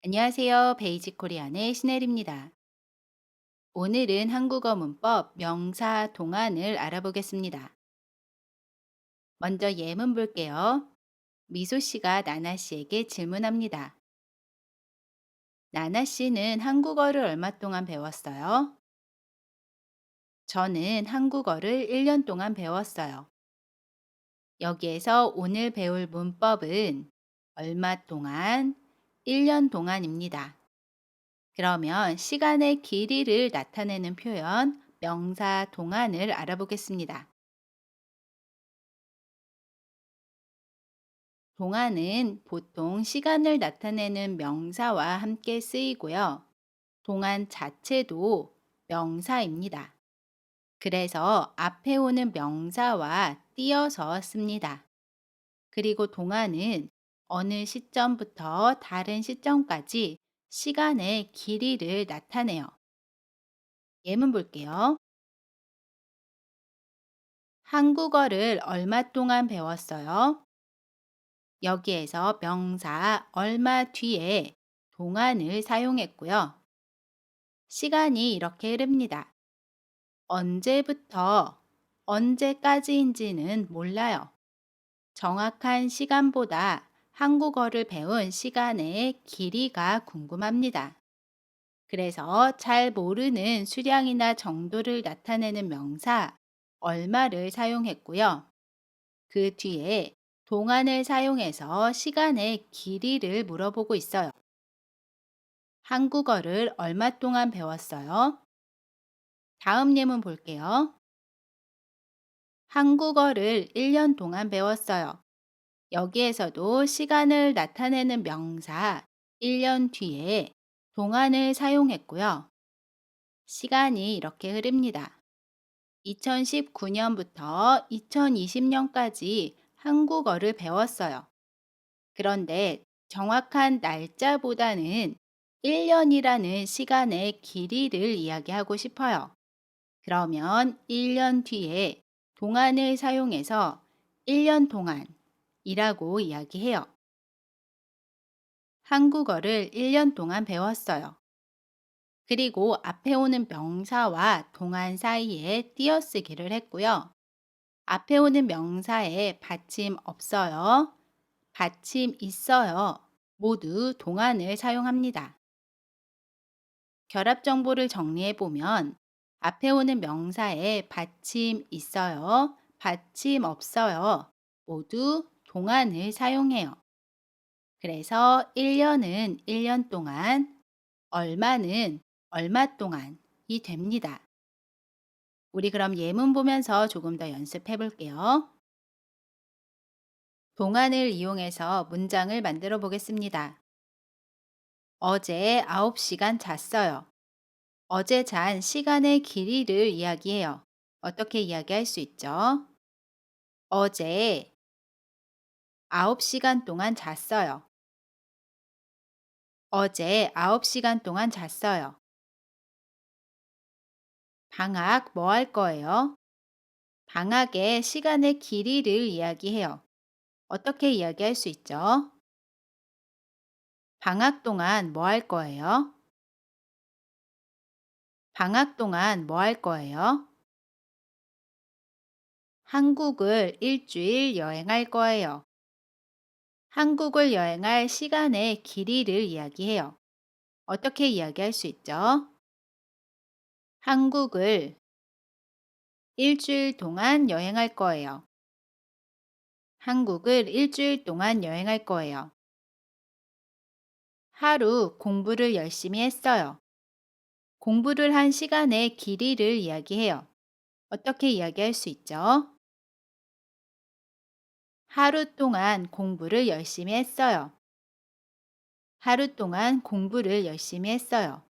안녕하세요. 베이직 코리안의 신혜리입니다. 오늘은 한국어 문법 명사 동안을 알아보겠습니다. 먼저 예문 볼게요. 미소 씨가 나나 씨에게 질문합니다. 나나 씨는 한국어를 얼마 동안 배웠어요? 저는 한국어를 1년 동안 배웠어요. 여기에서 오늘 배울 문법은 얼마 동안, 1년 동안입니다. 그러면 시간의 길이를 나타내는 표현 명사 동안을 알아보겠습니다. 동안은 보통 시간을 나타내는 명사와 함께 쓰이고요. 동안 자체도 명사입니다. 그래서 앞에 오는 명사와 띄어서 씁니다. 그리고 동안은 어느 시점부터 다른 시점까지 시간의 길이를 나타내요. 예문 볼게요. 한국어를 얼마 동안 배웠어요? 여기에서 명사 얼마 뒤에 동안을 사용했고요. 시간이 이렇게 흐릅니다. 언제부터 언제까지인지는 몰라요. 정확한 시간보다 한국어를 배운 시간의 길이가 궁금합니다. 그래서 잘 모르는 수량이나 정도를 나타내는 명사 얼마를 사용했고요. 그 뒤에 동안을 사용해서 시간의 길이를 물어보고 있어요. 한국어를 얼마 동안 배웠어요? 다음 예문 볼게요. 한국어를 1년 동안 배웠어요. 여기에서도 시간을 나타내는 명사 1년 뒤에 동안을 사용했고요. 시간이 이렇게 흐릅니다. 2019년부터 2020년까지 한국어를 배웠어요. 그런데 정확한 날짜보다는 1년이라는 시간의 길이를 이야기하고 싶어요. 그러면 1년 뒤에 동안을 사용해서 1년 동안이라고 이야기해요. 한국어를 1년 동안 배웠어요. 그리고 앞에 오는 명사와 동안 사이에 띄어쓰기를 했고요. 앞에 오는 명사에 받침 없어요. 받침 있어요. 모두 동안을 사용합니다. 결합 정보를 정리해 보면 앞에 오는 명사에 받침 있어요. 받침 없어요. 모두 동안을 사용해요. 그래서 1년은 1년 동안, 얼마는 얼마 동안이 됩니다. 우리 그럼 예문 보면서 조금 더 연습해 볼게요. 동안을 이용해서 문장을 만들어 보겠습니다. 어제 9시간 잤어요. 어제 잔 시간의 길이를 이야기해요. 어떻게 이야기할 수 있죠? 어제 9시간 동안 잤어요. 어제 9시간 동안 잤어요. 방학 뭐 할 거예요? 방학의 시간의 길이를 이야기해요. 어떻게 이야기할 수 있죠? 방학 동안 뭐 할 거예요? 방학 동안 뭐 할 거예요? 한국을 일주일 여행할 거예요. 한국을 여행할 시간의 길이를 이야기해요. 어떻게 이야기할 수 있죠? 한국을 일주일 동안 여행할 거예요. 한국을 일주일 동안 여행할 거예요. 하루 공부를 열심히 했어요. 공부를 한 시간의 길이를 이야기해요. 어떻게 이야기할 수 있죠? 하루 동안 공부를 열심히 했어요. 하루 동안 공부를 열심히 했어요.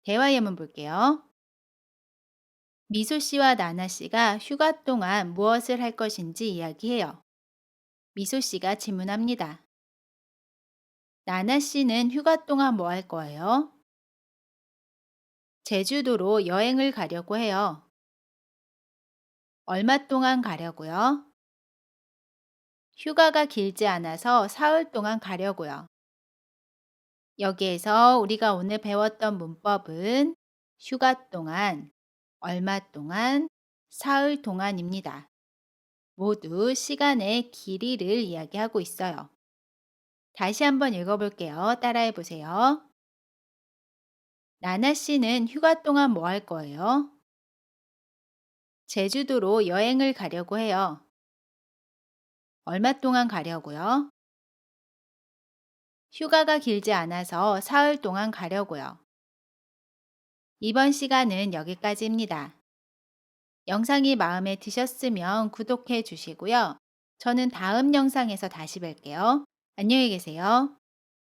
대화 예문 볼게요. 미소 씨와 나나 씨가 휴가 동안 무엇을 할 것인지 이야기해요. 미소 씨가 질문합니다. 나나 씨는 휴가 동안 뭐 할 거예요? 제주도로 여행을 가려고 해요. 얼마 동안 가려고요? 휴가가 길지 않아서 사흘 동안 가려고요. 여기에서 우리가 오늘 배웠던 문법은 휴가 동안, 얼마 동안, 사흘 동안입니다. 모두 시간의 길이를 이야기하고 있어요. 다시 한번 읽어볼게요. 따라해 보세요. 나나 씨는 휴가 동안 뭐 할 거예요? 제주도로 여행을 가려고 해요. 얼마 동안 가려고요? 휴가가 길지 않아서 사흘 동안 가려고요. 이번 시간은 여기까지입니다. 영상이 마음에 드셨으면 구독해 주시고요. 저는 다음 영상에서 다시 뵐게요. 안녕히 계세요.